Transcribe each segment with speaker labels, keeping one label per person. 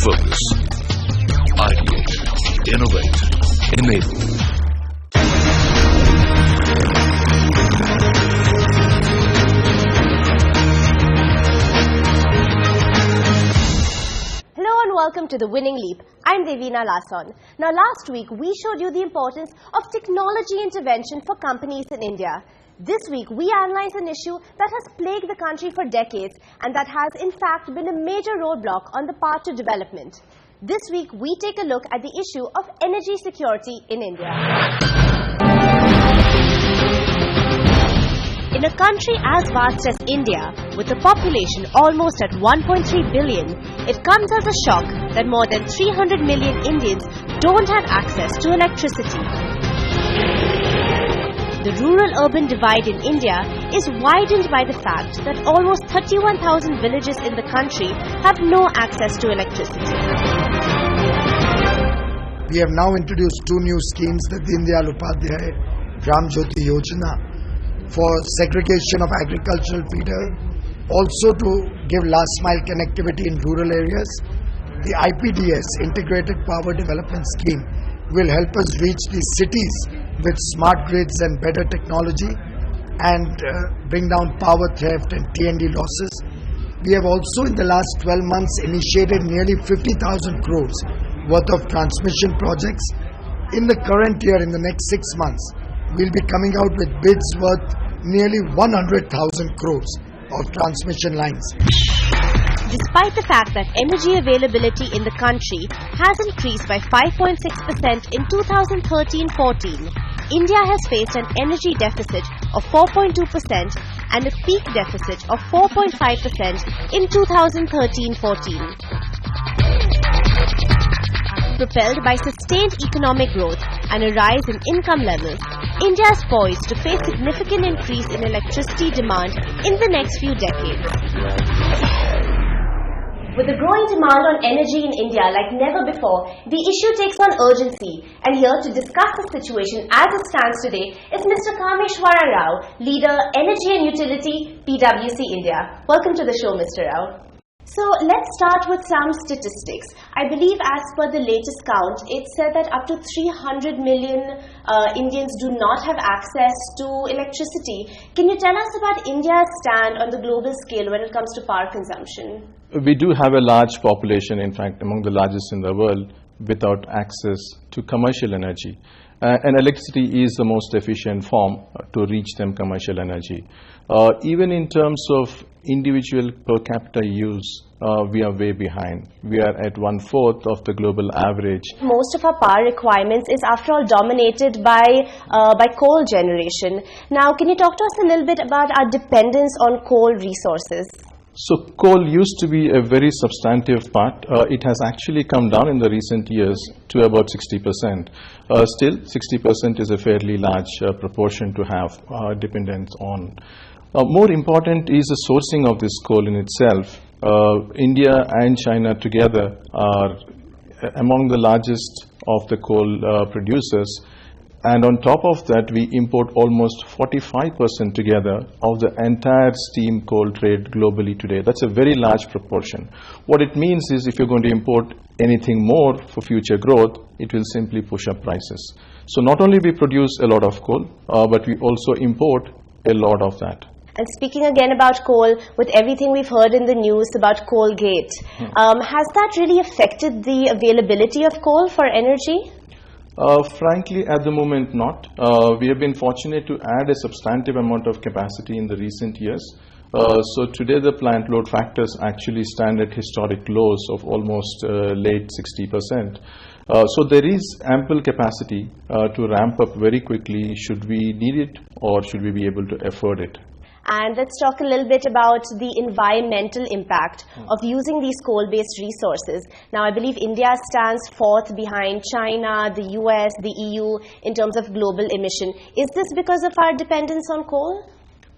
Speaker 1: Focus. Ideate. Innovate. Enable.
Speaker 2: Welcome to The Winning Leap. I'm Devina Lasson. Now last week we showed you the importance of technology intervention for companies in India. This week we analyze an issue that has plagued the country for decades and that has in fact been a major roadblock on the path to development. This week we take a look at the issue of energy security in India. In a country as vast as India, with a population almost at 1.3 billion, it comes as a shock that more than 300 million Indians don't have access to electricity. The rural-urban divide in India is widened by the fact that almost 31,000 villages in the country have no access to electricity.
Speaker 3: We have now introduced two new schemes, the Deen Dayal Upadhyay Gram Jyoti Yojana, for segregation of agricultural feeder, also to give last mile connectivity in rural areas. The IPDS, Integrated Power Development Scheme, will help us reach these cities with smart grids and better technology and bring down power theft and T&D losses. We have also in the last 12 months initiated nearly 50,000 crores worth of transmission projects. In the current year, in the next 6 months, we'll be coming out with bids worth nearly 100,000 crores of transmission lines.
Speaker 2: Despite the fact that energy availability in the country has increased by 5.6% in 2013-14, India has faced an energy deficit of 4.2% and a peak deficit of 4.5% in 2013-14. Propelled by sustained economic growth and a rise in income levels, India is poised to face significant increase in electricity demand in the next few decades. With the growing demand on energy in India like never before, the issue takes on urgency. And here to discuss the situation as it stands today is Mr. Kameswara Rao, Leader, Energy and Utility, PwC India. Welcome to the show, Mr. Rao. So let's start with some statistics. I believe as per the latest count, it said that up to 300 million Indians do not have access to electricity. Can you tell us about India's stand on the global scale when it comes to power consumption?
Speaker 4: We do have a large population, in fact, among the largest in the world, without access to commercial energy. And electricity is the most efficient form to reach them commercial energy. Even in terms of individual per capita use, we are way behind. We are at 1/4 of the global average.
Speaker 2: Most of our power requirements is after all dominated by coal generation. Now, can you talk to us a little bit about our dependence on coal resources?
Speaker 4: So coal used to be a very substantive part. It has actually come down in the recent years to about 60%. Still, 60% is a fairly large proportion to have dependence on. More important is the sourcing of this coal in itself. India and China together are among the largest of the coal producers. And on top of that, we import almost 45% together of the entire steam coal trade globally today. That's a very large proportion. What it means is if you're going to import anything more for future growth, it will simply push up prices. So not only we produce a lot of coal, but we also import a lot of that.
Speaker 2: And speaking again about coal, with everything we've heard in the news about coal gate, has that really affected the availability of coal for energy?
Speaker 4: Frankly, at the moment not. We have been fortunate to add a substantive amount of capacity in the recent years. So today the plant load factors actually stand at historic lows of almost late 60%. So there is ample capacity to ramp up very quickly should we need it or should we be able to afford it.
Speaker 2: And let's talk a little bit about the environmental impact of using these coal-based resources. Now, I believe India stands fourth behind China, the US, the EU in terms of global emission. Is this because of our dependence on coal?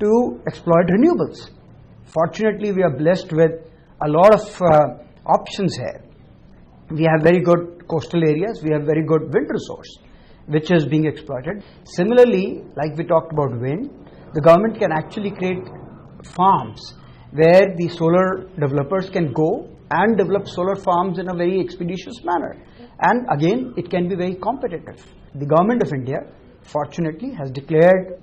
Speaker 5: to exploit renewables. Fortunately, we are blessed with a lot of options here. We have very good coastal areas, we have very good wind resource which is being exploited. Similarly, like we talked about wind, the government can actually create farms where the solar developers can go and develop solar farms in a very expeditious manner, and again it can be very competitive. The government of India fortunately has declared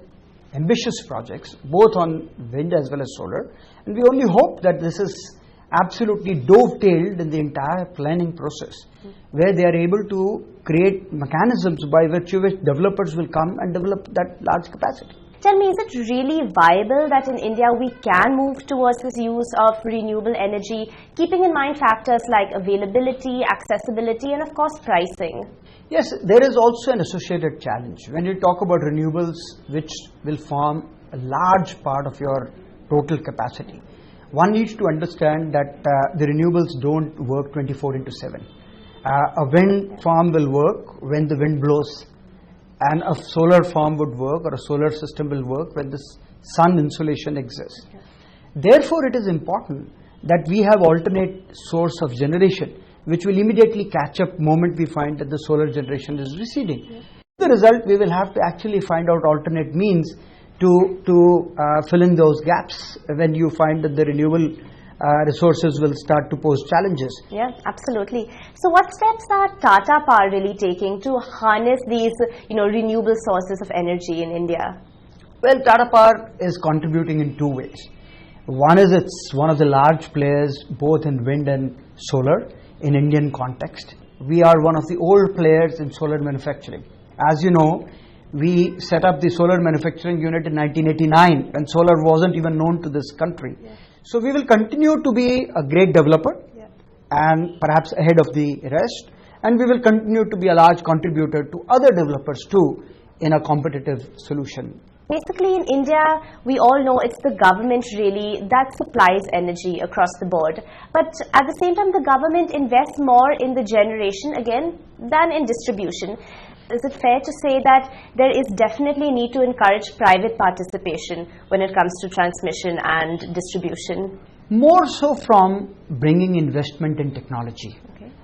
Speaker 5: ambitious projects both on wind as well as solar, and we only hope that this is absolutely dovetailed in the entire planning process, where they are able to create mechanisms by virtue of which developers will come and develop that large capacity.
Speaker 2: Tell me, is it really viable that in India we can move towards this use of renewable energy, keeping in mind factors like availability, accessibility, and of course pricing?
Speaker 5: Yes, there is also an associated challenge. When you talk about renewables, which will form a large part of your total capacity, one needs to understand that the renewables don't work 24/7. A wind farm will work when the wind blows, and a solar farm would work, or a solar system will work when the sun insolation exists. Therefore, it is important that we have alternate source of generation, which will immediately catch up moment we find that the solar generation is receding. The result, we will have to actually find out alternate means to fill in those gaps when you find that the renewable resources will start to pose challenges.
Speaker 2: Yeah, absolutely. So what steps are Tata Power really taking to harness these renewable sources of energy in India?
Speaker 5: Well, Tata Power is contributing in two ways. One is it's one of the large players both in wind and solar in Indian context. We are one of the old players in solar manufacturing. As you know, we set up the solar manufacturing unit in 1989 when solar wasn't even known to this country. Yeah. So we will continue to be a great developer, and perhaps ahead of the rest, and we will continue to be a large contributor to other developers too in a competitive solution.
Speaker 2: Basically, in India, we all know it's the government really that supplies energy across the board. But at the same time, the government invests more in the generation again than in distribution. Is it fair to say that there is definitely a need to encourage private participation when it comes to transmission and distribution?
Speaker 5: More so from bringing investment in technology,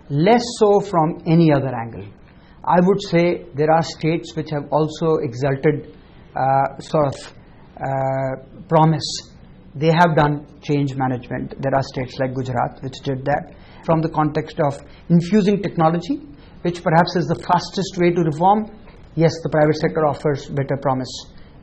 Speaker 5: less so from any other angle. I would say there are states which have also exalted promise. They have done change management. There are states like Gujarat which did that from the context of infusing technology, which perhaps is the fastest way to reform. Yes, the private sector offers better promise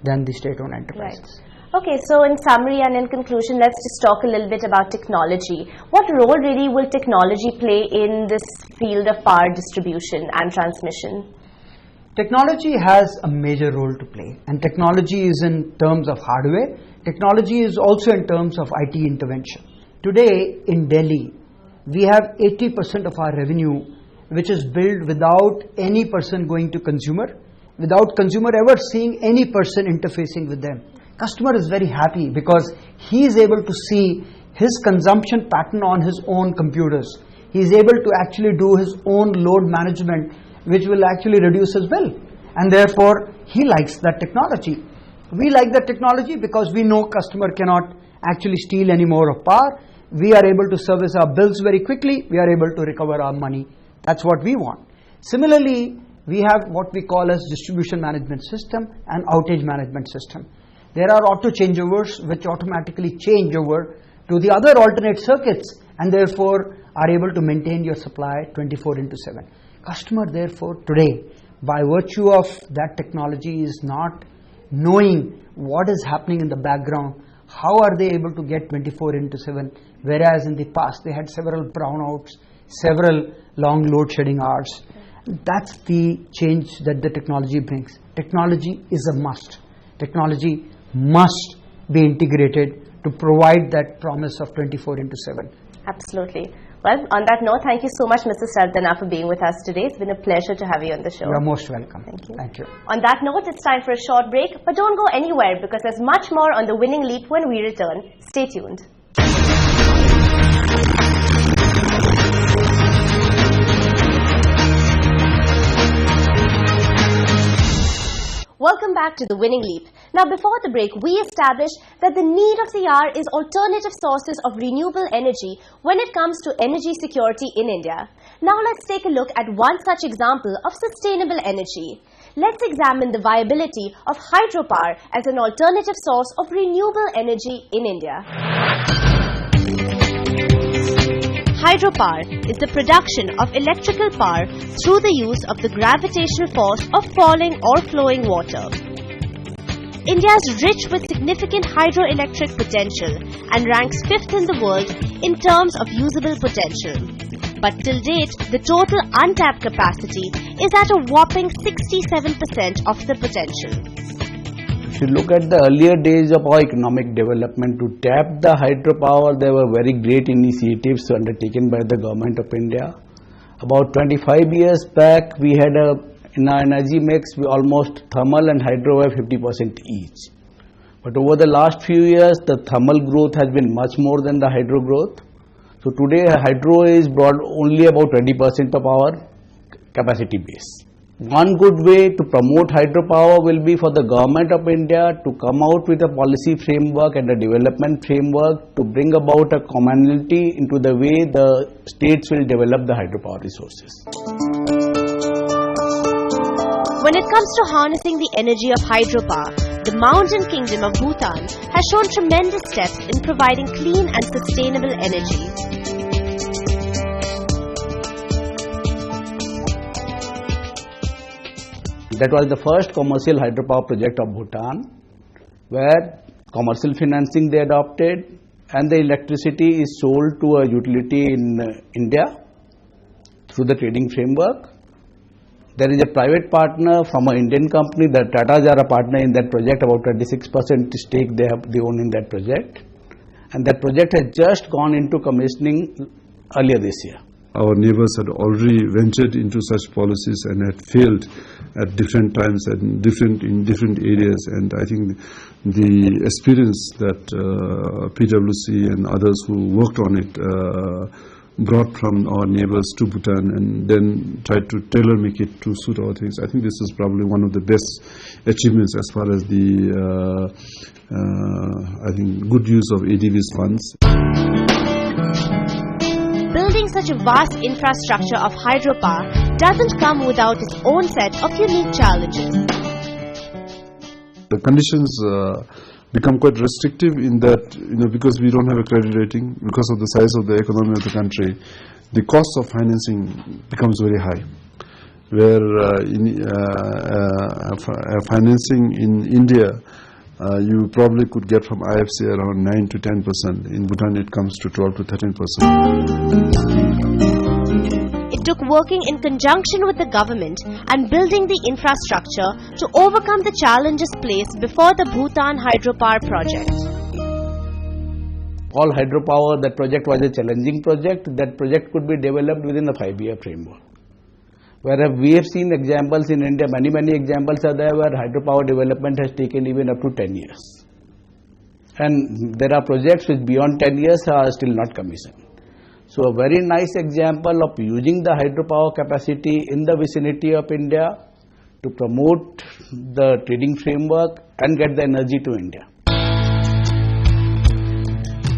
Speaker 5: than the state-owned enterprises.
Speaker 2: Right. Okay, so in summary and in conclusion, let's just talk a little bit about technology. What role really will technology play in this field of power distribution and transmission?
Speaker 5: Technology has a major role to play, and technology is in terms of hardware. Technology is also in terms of IT intervention. Today in Delhi, we have 80% of our revenue which is billed without any person going to consumer, without consumer ever seeing any person interfacing with them. Customer is very happy because he is able to see his consumption pattern on his own computers. He is able to actually do his own load management, which will actually reduce his bill, and therefore he likes that technology. We like that technology because we know customer cannot actually steal any more of power. We are able to service our bills very quickly. We are able to recover our money. That's what we want. Similarly, we have what we call as distribution management system and outage management system. There are auto changeovers which automatically change over to the other alternate circuits and therefore are able to maintain your supply 24/7. Customer therefore today, by virtue of that technology, is not knowing what is happening in the background. How are they able to get 24/7, whereas in the past they had several brownouts, several long load shedding hours. That's the change that the technology brings. Technology is a must. Technology must be integrated to provide that promise of 24/7.
Speaker 2: Absolutely. Well, on that note, thank you so much, Mr. Sardana, for being with us today. It's been a pleasure to have you on the show.
Speaker 5: You are most welcome.
Speaker 2: Thank you.
Speaker 5: Thank you.
Speaker 2: On that note, it's time for a short break, but don't go anywhere because there's much more on The Winning Leap when we return. Stay tuned. Welcome back to The Winning Leap. Now, before the break, we established that the need of the hour is alternative sources of renewable energy when it comes to energy security in India. Now, let's take a look at one such example of sustainable energy. Let's examine the viability of hydropower as an alternative source of renewable energy in India. Hydropower is the production of electrical power through the use of the gravitational force of falling or flowing water. India is rich with significant hydroelectric potential and ranks 5th in the world in terms of usable potential. But till date, the total untapped capacity is at a whopping 67% of the potential.
Speaker 6: If you look at the earlier days of our economic development, to tap the hydropower, there were very great initiatives undertaken by the government of India. About 25 years back, we had in our energy mix, almost thermal and hydro were 50% each. But over the last few years, the thermal growth has been much more than the hydro growth. So today, hydro is brought only about 20% of our capacity base. One good way to promote hydropower will be for the government of India to come out with a policy framework and a development framework to bring about a commonality into the way the states will develop the hydropower resources.
Speaker 2: When it comes to harnessing the energy of hydropower, the mountain kingdom of Bhutan has shown tremendous steps in providing clean and sustainable energy.
Speaker 6: That was the first commercial hydropower project of Bhutan, where commercial financing they adopted and the electricity is sold to a utility in India through the trading framework. There is a private partner from an Indian company, the Tatas are a partner in that project, about 26% stake they own in that project. And that project has just gone into commissioning earlier this year.
Speaker 7: Our neighbors had already ventured into such policies and had failed at different times and in different areas, and I think the experience that PwC and others who worked on it brought from our neighbors to Bhutan and then tried to tailor make it to suit our things. I think this is probably one of the best achievements as far as the I think good use of ADB's funds.
Speaker 2: Building such a vast infrastructure of hydropower doesn't come without its own set of unique challenges.
Speaker 7: The conditions become quite restrictive in that, because we don't have a credit rating, because of the size of the economy of the country, the cost of financing becomes very high. Where financing in India, you probably could get from IFC around 9 to 10%. In Bhutan, it comes to 12 to 13%.
Speaker 2: It took working in conjunction with the government and building the infrastructure to overcome the challenges placed before the Bhutan hydropower project.
Speaker 6: All hydropower, that project was a challenging project. That project could be developed within a 5-year framework. Whereas we have seen examples in India, many examples are there where hydropower development has taken even up to 10 years. And there are projects which beyond 10 years are still not commissioned. So a very nice example of using the hydropower capacity in the vicinity of India to promote the trading framework and get the energy to India.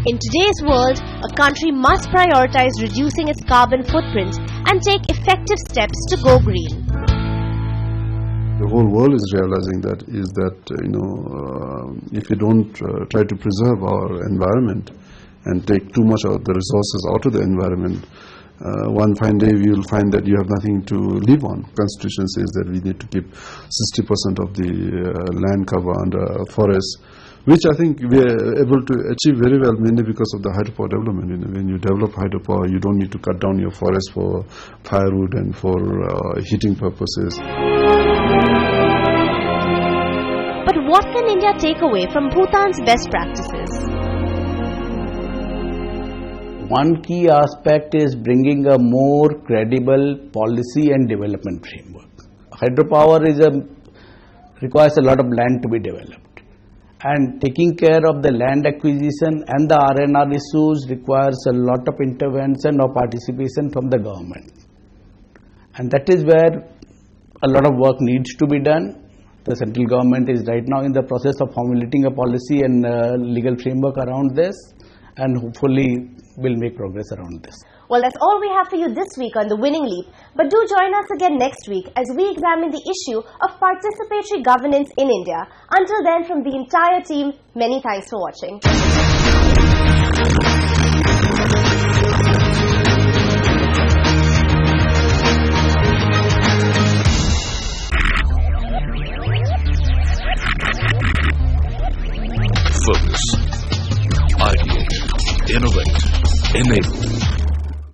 Speaker 2: In today's world, a country must prioritize reducing its carbon footprint and take effective steps to go green.
Speaker 7: The whole world is realizing that if we don't try to preserve our environment and take too much of the resources out of the environment, one fine day we will find that you have nothing to live on. Constitution says that we need to keep 60% of the land cover under forests, which I think we are able to achieve very well, mainly because of the hydropower development. When you develop hydropower, you don't need to cut down your forest for firewood and for heating purposes.
Speaker 2: But what can India take away from Bhutan's best practices?
Speaker 6: One key aspect is bringing a more credible policy and development framework. Hydropower requires a lot of land to be developed, and taking care of the land acquisition and the R&R issues requires a lot of intervention or participation from the government, and that is where a lot of work needs to be done. The central government is right now in the process of formulating a policy and legal framework around this, and hopefully will make progress around this.
Speaker 2: Well, that's all we have for you this week on The Winning Leap. But do join us again next week as we examine the issue of participatory governance in India. Until then, from the entire team, many thanks for watching.
Speaker 1: Focus. Ideate. Innovate. Enable.